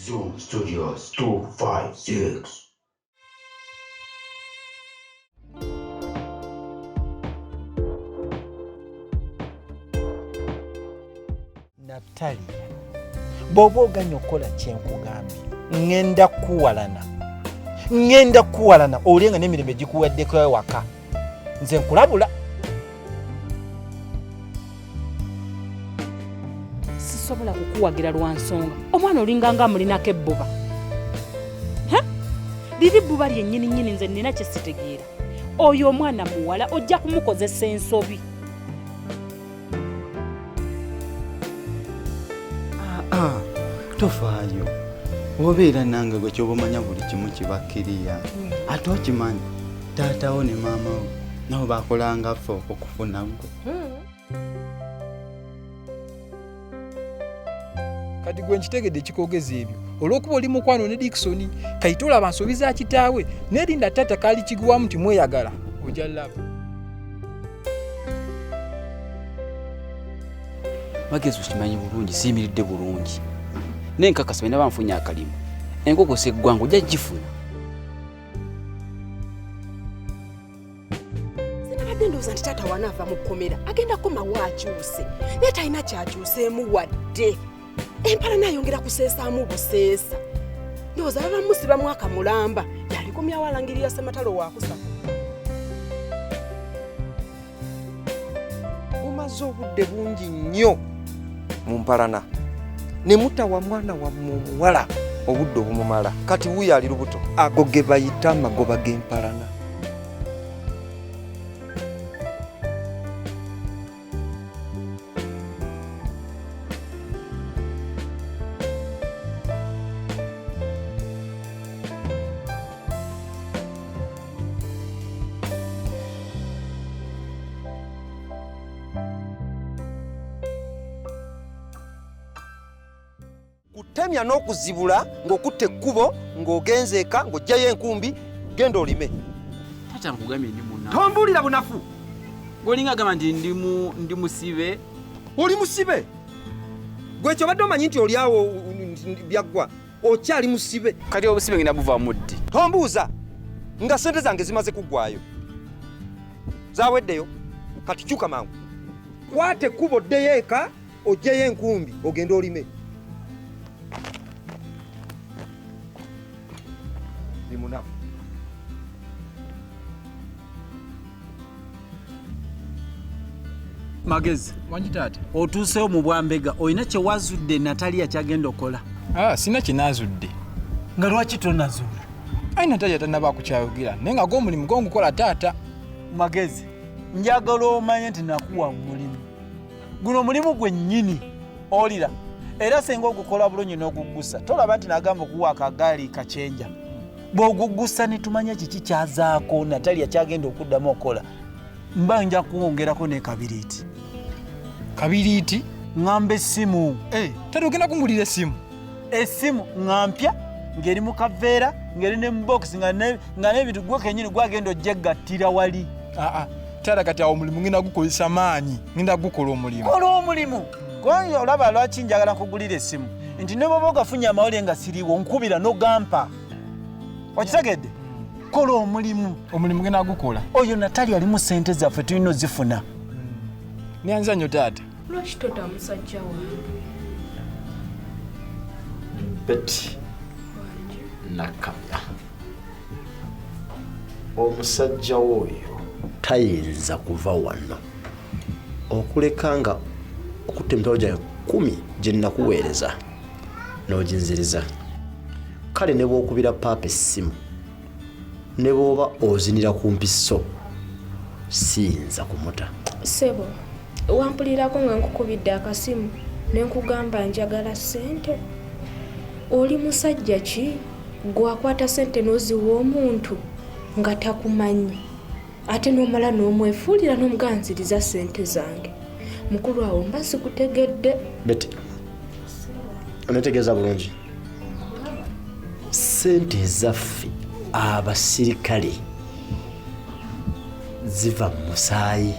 Zoom Studios 256. Natali, bw'oba oganya okukola kyenkugambye ŋŋenda kuwalana olenga n'emirembe gikuwaddeko ewaka nze nkulabula. Sisobola kukuwagira lwa nsonga omwana olinganga amulinako ebbuba. Liri ebbuba lyennyini nze nina kye sitegeera. Oyo omwana muwala ojja kumukozesa ensobi. Tofaayo obeera nange gwe kyoba omanya buli kimu kibakkiriya ate okimanyi taatawo ne maama wo nabo bakolanga ffe okukufuna gwe. Kati gwe nkitegedde ekikoogeza ebyo olw'okuba oli mukwano ne Dickson kayita olaba nsobi za kitaawe n'erinda taata kaali kiguwamu nti mweyagala ojja laba. Magezi okimanyi bulungi siyimiridde bulungi nenkakasa bena banfunye akalimu enkoko seggwangu ojja gifuna. Sinabadde ndowooza nti taata wanaava mu kkomera agenda komawo akyuse naye talina kyakyuseemu wadde empala nayongera kuseesaamu buseesa. Ndowooza baba musibamu akamulamba yalikomyawo alangirira Ssematalo waakusatu. Mumaze obudde bungi nnyo mu mpalana ne mutawa mwana wa muwala obudde obumumala kati wuyo ali lubuto ago ge bayita amagoba g'empalana. Kutemya n'okuzibula ng'okutte ekkubo ng'ogenze eka ng'ojjayo enkumbi genda olime. Taata nkugambye ndi munna. Tombuulira bunafu. Gwolinga agamba nti ndi musibe. Oli musibe? Gwe kyobadde omanyi nti oli awo byaggwa okyali musibe. Kati obusibe ngenda buvaamu ddi? Tombuuza nga ssente zange zimaze kuggwayo. Zaaweddeyo kati kyuka mangu. Kwata ekkubo oddeyo eka ojjayo enkumbi ogende olime. Magezi, Wangi taata. otuusewo mu Bwambega olina kye wazudde Natalia kyagenda okola. Sina kinaazudde. Nga lwaki tonazuula? Natalia tannaba kukyayogera naye nga gw'omulimu gw'ongukola taata. Magezi, njagala omanye nti nakuwa omulimu. Guno omulimu gwennyini olira era senga ogukola bulungi n'oguggusa tolaba nti nagamba okuwa akagaali kacyenja. Bw'oguggusa ne tumanya kiki kyazaako Natalia kyagenda okuddamu okola mba nja kuwongerako ne kabiriiti. Kabiriiti? Ngamba essimu. Taata ogenda kungulira essimu? Essimu ngampya ng'eri mu kaveera ng'eri ne mu box nga n'ebintu gwe kennyini gwagenda ojjegattira wali. Taata kati awo omulimu ngenda gukozesa maanyi ngenda gukola omulimu. Kola omulimu. Kubanga olaba lwaki njagala nkugulira essimu nti ne bw'oba ogafunye amawulire nga siriiwo nkubira n'ogampa. Okitegedde? Kola omulimu. Omulimu ngenda gukola. Oyo Natalia alimu ssente zaffe tulina ozifuna. Nyanza nnyo taata. Lwaki tota musajja wange? Betty Nakamya omusajja oyo tayinza kuva wano okulekanga okutta emitwalo gyayo 10 gye nnakuweereza n'oginziriza. Kale ne bw'okubira paapa essimu ne bw'oba ozinira ku mpiso siyinza kumuta. Sebo, wampulirako nga nkukubidde akasimu ne nkugamba njagala ssente. Oli musajja ki gwakwata ssente n'oziwa omuntu nga takumanyi ate n'omala n'omwefuulira n'omuganziriza ssente zange? Mukulu awo mba sikutegedde. Betty, onetegeeza bulungi ssente ezaffe abasirikale ziva mu musaayi.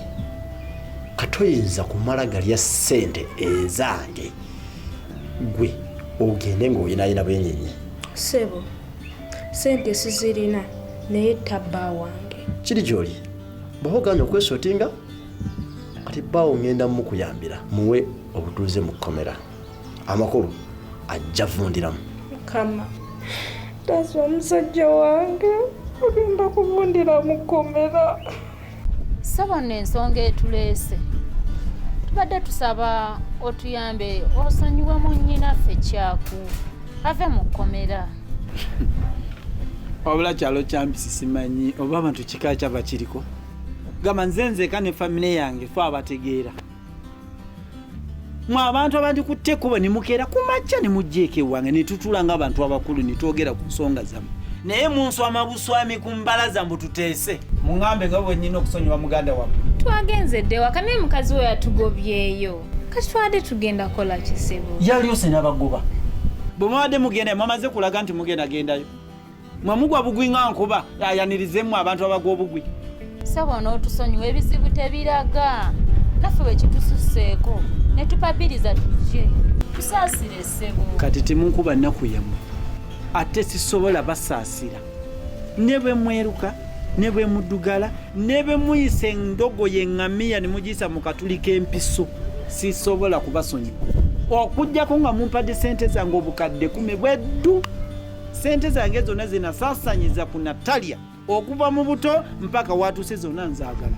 Katoyinza kumala galya ssente ezange gwe ogende ng'oyinayina bwenyenye. Sebo, sente sizirina naye tabba wange. Kiri gy'oli bw'oganya okwesootinga ati bbaawo ngenda mukuyambira muwe obutuuze mu kkomera amakulu ajja vundiramu. Kama taasi omusajja wange ogenda kuvundira mu kkomera. Saba n'ensonga etuleese tubadde tusaba otuyambe osonyiwemu nnyinaffe Kyaku ave mu kkomera. Wabula kyalo kyampisi simanyi oba abantu kika kyaba kiriko. Gamba nzenzeka ne famire yange fe abategeera. Mwe abantu abandikutte kubo ne mukeera kumakya ne mujjeeko ewange ne tutula ng'abantu abakulu ne twogera ku nsonga zammwe. Naye munswama buswami ku mbalaza mbu tuteese. Muŋŋambe nga bwennyina okusonyiwa muganda wammwe. Twagenze dde waka naye mukazi we yatugobyeyo. Kati twadde tugenda kola kisebo. Yalyose n'abagoba. Bwe mubadde mugenda mwamaze kulaga nti mugenda gendayo. Mwe mugwa bugwi nga nkuba ayanirizemu abantu abagwa obugwi. Saba n'otusonyiwa ebizibu tebiraga. Naffe bwe kitususseeko ne tupapiriza tujje. Tusaasire ssebo. Kati temunkuba nnaku yammwe. Ate sisobola basaasira. Ne bwe mweruka, ne bwe muddugala, ne bwe muyisa endogoye eŋŋamiya ne mugiyisa mu katuli k'empiso. Sisobola kubasonyiwa. Okuggyako nga mumpadde ssente zange obukadde 10 bweddu. Ssente zange zonna zinasaasanyiza ku Natalia okuva mu buto mpaka watuuse zonna nzaagala.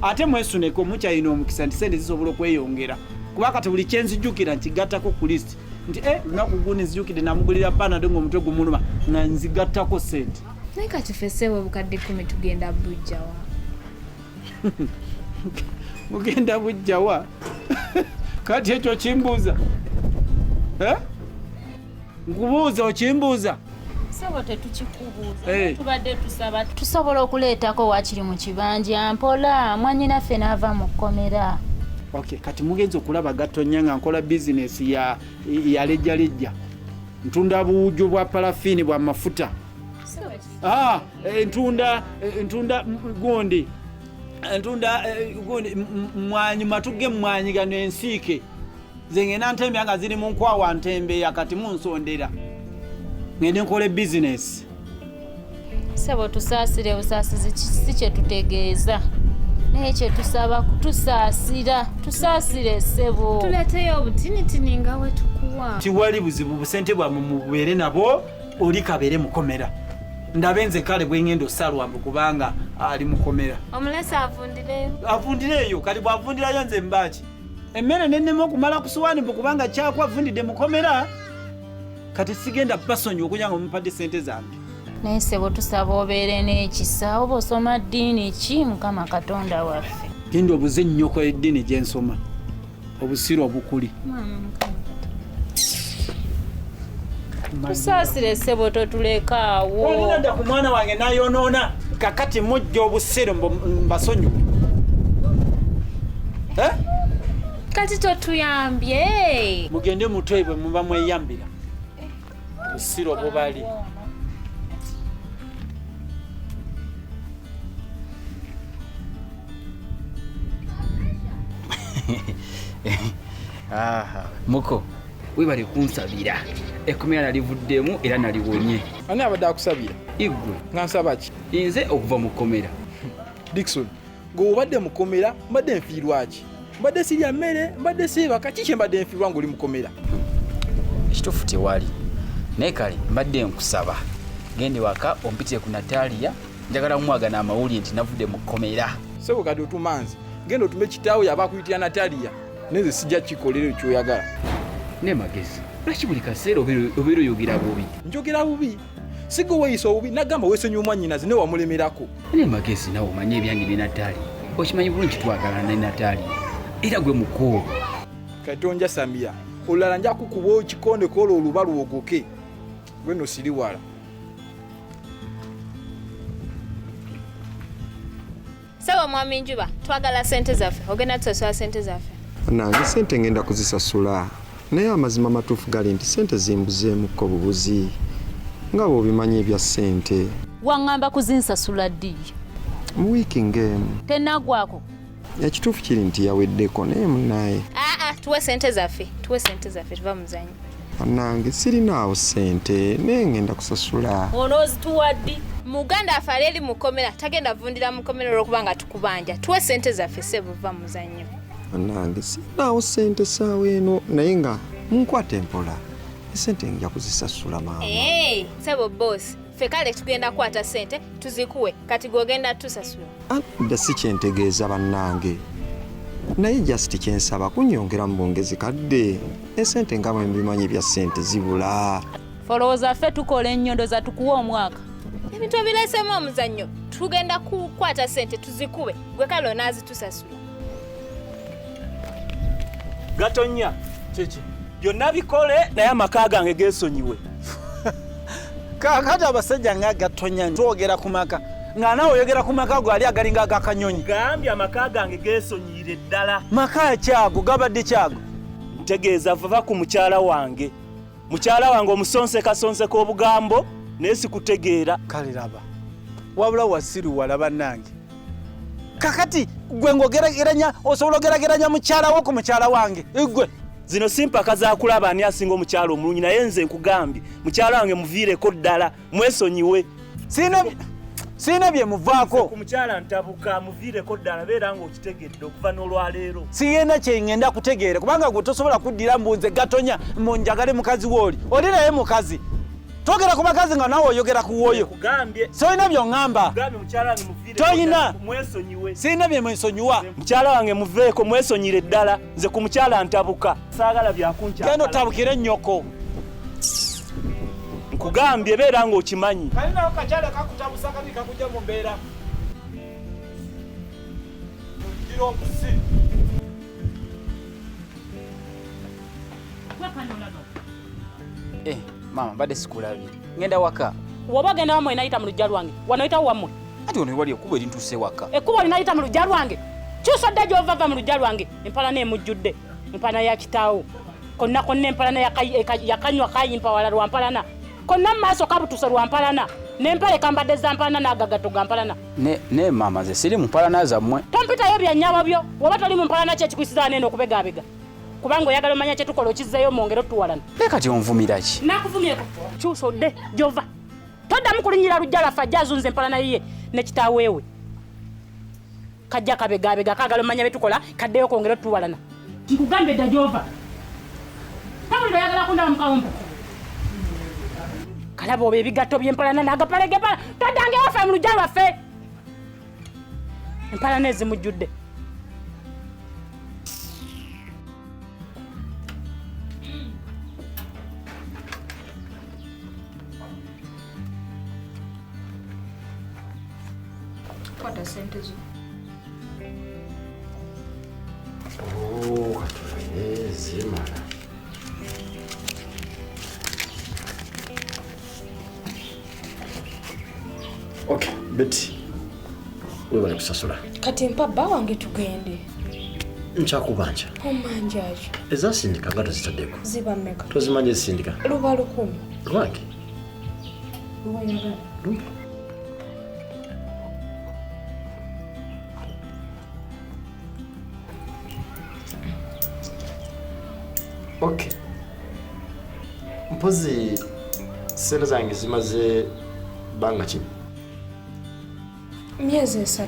Ate mwesuneko mukyalina omukisa nti ssente zisobola okweyongera. Kuba kati buli kyenzijjukira nkigattako ku listi. Nti lunaku gundi nzijjukidde namugulira panado ng'omutwe gumuluma nga nzigattako ssente. Naye kati ffe ssebo obukadde 10 tugenda bujjawa. Mugenda bujjawa? Kati ekyo kimbuuza? Nkubuuza okimbuuza? Sebo tetukikubuuza. Tubadde tusaba tusobola okuleetako wakiri mu kibanja mpola mwannyinaffe n'ava mu kkomera. Okay, kati mugenzi okulaba Gatonnya nga nkola bizinesi ya lejjalejja. Ntunda buwujjo bwa parafini bwa mafuta. Ntunda gundi. Mwanyi matuge mwanyi gano ensiike. Zengena ntembe nga ziri mu nkwawa ntembe yakati munsondera. Ngende nkole bizinesi. Sebo tusaasire busaasizi si kye tutegeeza. Naye kye tusaba kutusaasira. Tusaasire ssebo. Tuleeteyo obutinitini nga we tukuwa. Tiwali buzibu busente bwammwe mubeere nabo oli kabeere mukomera. Ndabe nze kale bwe ngendo salwambu kubanga ali mukomera. Omulesa avundireyo. Avundireyo kali bwavundirayo nze mbaki. Emmere nennema okumala ku suwaani mbu kubanga Kyaku avundidde mukomera. Kati sigenda basonyiwa okugira nga mumpadde ssente zange. Naye ssebo tusaba obeere n'ekisa oba osoma ddiini ki Mukama Katonda waffe. Genda obuze nnyoko eddiini gye nsoma. Obusiru obukuli. Tusaasire ssebo totulekaawo. Olinadda ku mwana wange n'ayonoona kakati mujja obusiru mbasonyiwe. Kati totuyambye. Mugende mutwe bwe muba mweyambira. Obusiru obubali. Muko webale kunsabira ekkomera nalivuddemu era naliwonye. Ani abadde akusabira? Igwe. Nga nsaba ki? Nze okuva mu kkomera. Dickson, ng'obadde mu kkomera mbadde nfiirwa ki? Mbadde sirya mmere, mbadde seebaka, ki kye mbadde nfiirwa ng'oli mu kkomera? Ekituufu tewali. Naye kale mbadde nkusaba gende waka ompitire ku Natalia njagala kumwagana amawulire nti navudde mu kkomera. Sebo kati otumanzi genda otume kitaawe yaba akuyitira Natalia neze sijja kikolera ekyoyagala. Ne magezi lwaki buli kaseera obeera oyogera bubi? Njogera bubi? Sigo weeyisa obubi nagamba weesonyiwa mwannyinaze ne wamulemerako. Ne magezi nawe omanye ebyange ne Natalia. Okimanyi bulungi twagalana ne Natalia era gwe mukoowu. Katonja Samia olulala nja kukuba ekikonde kola oluba lwogoke gwe no siri wala. Sawa mwami Njuba, twagala ssente zaffe. Ogenda tusasula ssente zaffe. Nange ssente ngenda kuzisasula. Naye amazima matuufu gali nti ssente zimbuzeemukko bubuzi. Nga bw'obimanyi ebya ssente. Waŋŋamba kuzinsasula ddi? Mu wiiki ng'emu. Tennaggwako. Ekituufu kiri nti yaweddeko naye munnaye. tuwe sente zaffe tuva muzanyo. Bannange sirinaawo ssente naye ngenda kusasula. Onoozituwaddi muganda afale eri mukomera tagenda vundira mukomera olw'okuba nga tukubanja tuwe sente zaffe ssebo va muzanyo. Bannange sirinaawo ssente ssaawa eno naye nga munkwate mpola esente nja kuzisasula maama. Ssebo boss ffe kale tugenda kwata sente tuzikuwe kati gwogenda tusasula. Dda si kyentegeeza bannange naye just kyensaba kunyongera mu bwongezi kadde esente nga bwe mbimanyi bya sente zibula. Folowooza ffe tukola ennyondo za tukuwa omwaka. Ebintu ebireesemu omuzannyo tugenda kukwata sente tuzikuwe gwe kale onaazitusasula. Gatonya kiki byonna bikole naye amaka gange geesonyiwe. Kakati abasajja nga Gatonya twogera ku maka nga nawe oyogera ku maka go ali agalinga agakanyonyi. Gambye amaka gange geesonyiire ddala. Maka kyago gabadde kyago. Ntegeeza vava ku mukyala wange omusonseka obugambo naye sikutegeera. Kale laba wabula wasiru walaba nange kakati gwe ngogerageranya osobola ogerageranya mukyala wo ku mukyala wange igwe zino simpaka zakulaba ani asinga omukyala omulungi naye nze nkugambye mukyala wange muviireko ddala mwesonyiwe. Sina bye muvaako ku mukyala ntabuka muviireko ddala beera ng'okitegedde okuva n'olwaleero. Siyenda kye ngenda kutegeera kubanga gwe tosobola kuddira mbunze Gatonya munjagale mukazi wooli oli naye mukazi togera ku bakazi nga nawe oyogera ku woyo. Soyina by'oŋŋamba. Toyina. Siyina bye mwesonyiwa. Mukyala wange muveeko mwesonyire ddala nze ku mukyala ntabuka saagala byakunkyala. Genda otabukire nnyoko. Nkugambye beera ng'okimanyi. Kalinawo kakyala kakutabusa kabi kakujja mu mbeera. Gira omusi. Mama mbadde sikulabye ngenda waka. Woba genda wamwe nayita mu lujja lwange wanoyita wamwe. Ati ono wali ekkubo erintuuse waka. Ekkubo linayita mu lujja lwange kyusodde gy'ovava mu lujja lwange empalana emujjudde empalana ya kitaawo konna empalana yakanywa kayimpa wala lwa mpalana konna mu maaso kabutuse lwa mpalana n'empale kambadde za mpalana n'agagato ga mpalana. Ne mama ze siri mu mpalana zammwe. Tompitayo byanyabo byo woba toli mu mpalana kye kikusiza neno okubegaabega kubanga oyagala omanya kye tukola okizzeeyo mu ngero tuwalana. Kati onvumira ki? Nakuvumyeko kyusodde gy'ova toddamu kulinyira lujja lwaffe ajja azunza empalana yiye ne kitaaweewe kajja kabegaabega kaagala omanya bye tukola kaddeyo ku ngero tuwalana. Nkugambye dda gy'ova tabulira oyagala kundaba mu kawumpo kalaba oba ebigatto by'empalana n'agapale g'empalana toddange waffe mu lujja lwaffe empalana ezimujjudde. Kwata sente zo. Katulaye zimala. Okay, Betty. Wewe kusasula. Kati mpa bba wange tugende. Nkyakubanja. Omanjaje. Ezasindika nga tozitaddeko. Ziba mmeka? Tozimanye ezisindika. Luba 10. Lwange? Lwayagala. Okay. Mpozi sente zange zimaze banga ki? Myezi 3.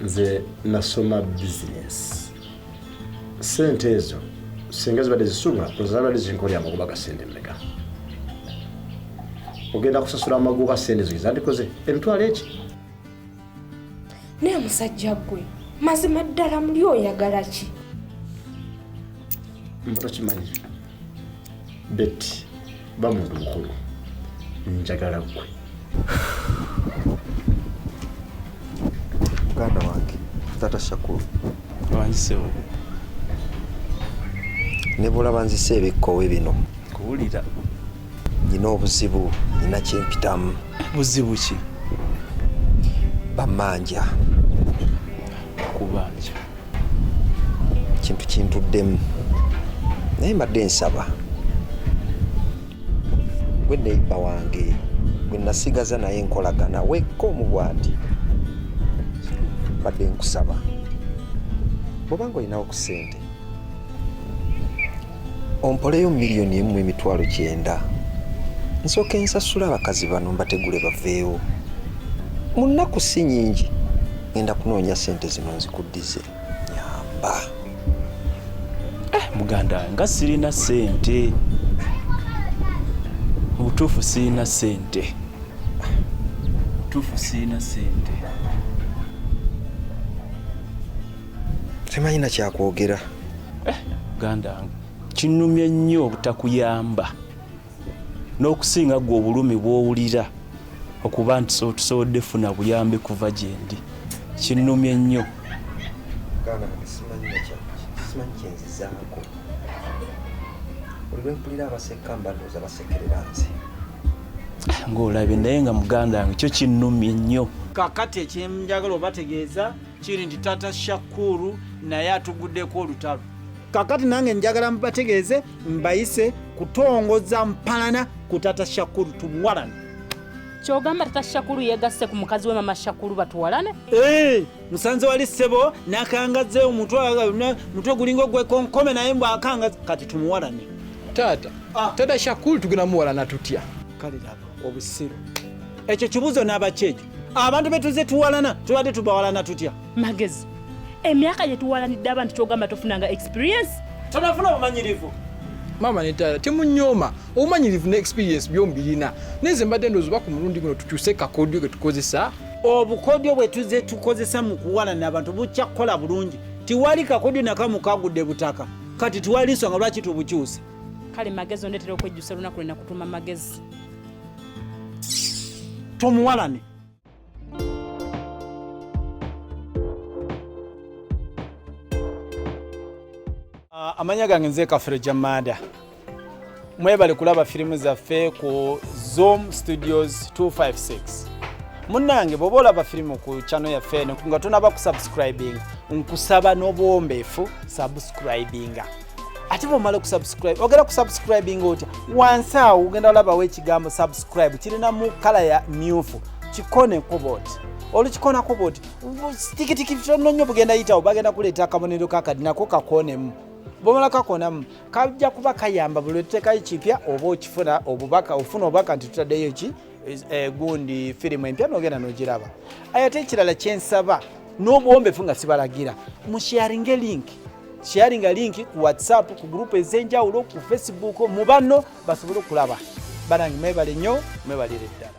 Nze nasoma business. Sente ezo singa zibadde zisumula tozabadde zinkolya amagoba ga sente mmeka. Ogenda kusasula amagoba sente ezo zandikoze emitwalo eki? Naye musajja gwe mazima ddala muli oyagala ki? Mbato kimanyi Betty bamuntu mukulu njagala gwe Muganda wange Tata Shakuru wanzisewo ne bulaba nzise ebikkowe bino kuwulira nina obuzibu nina kyempitamu. Buzibu ki? Bamanja kubanja kintu kintuddemu naye mbadde nsaba gwe neiba wange gwe nasigaza naye nkolagana wekka omubwati mbadde nkusaba bw'obanga olinawo ku ssente ompoleyo miliyoni emu emitwalo 9 nsooka ensasula abakazi bano mbategule baveewo mu nnaku si nyingi ngenda kunoonya ssente zino nzikuddize nyamba. Muganda nga sirina ssente, mu butuufu sirina ssente, butuufu sirina ssente. Temanyi na kyakwogera. Muganda kinnumye nnyo obutakuyamba n'okusinga gwe obulumi bw'owulira okuba nti tusobodde funa buyambi kuva gye ndi. Kinnumye nnyo. Simanyi kyenzizaako. Buli lwe mpulira abaseka mba ndowooza basekerera nze. Ng'olabye naye nga muganda wange kyo kinnumye nnyo. Kakati ekyenjagala obategeeza kiri nti Taata Shakuru naye atuguddeko olutalo. Kakati nange njagala mbategeeze mbayise kutongoza mpalana ku Taata Shakuru tumuwalane. Kyogamba Taata Shakuru yegasse ku mukazi we Mama Shakuru batuwalane? Musanze wali ssebo n'akangaze omutwe gulinga ogwekonkome naye mbw'akangaze kati tumuwalane. Taata Shakuru tugenda muwalana tutya? Kale laba obusiru. Ekyo kibuzo n'abakyejo. Abantu betuze tuwalana tubadde tubawalana tutya? Magezi. Emyaka gye tuwalanidde abantu kyogamba tofunanga experience? Tonafuna bumanyirivu. Mama ne taata temunyooma obumanyirivu ne experience byombi birina. Neze mbadde ndowooza oba ku mulundi guno tukyuse kakodyo ge tukozesa. Obukodyo bwe tuze tukozesa mu kuwalana abantu bukyakola bulungi. Tiwali kakodyo nakamu kagudde butaka. Kati tiwali nsonga lwaki tubukyuse. Kale Magezi ondetera okwejjusa olunaku lwena kutuma Magezi. Tumuwalane. Amanya gange nze Kafere Jamada. Mwebale kulaba firimu zaffe ku Zoom Studios 256. Munnange bw'oba olaba firimu ku channel yaffe eno nga tonaba kusubscribing nkusaba n'obwombeefu subscribinga. Ate bw'omala okusubscribe ogenda kusubscribing otya wansi awo ogenda olabawo ekigambo subscribe kirina mu kala ya myufu kikoneko bwoti. Olukikonako bwoti tikitiki tono nnyo bugenda yitawo bagenda kuleeta akabonero kakadi nako kakonemu. Bw'omala kakonamu kajja kuba kayamba buli lwetutekayo kipya oba okifuna obubaka ofuna obubaka nti tutaddeyo ki gundi firimu empya n'ogenda n'ogiraba. Ate ekirala kyensaba n'obuwombeefu nga sibalagira musharinge link ku WhatsApp ku group ez'enjawulo ku Facebook mu banno basobole okulaba. Banange mwebale nnyo mwebalire ddala.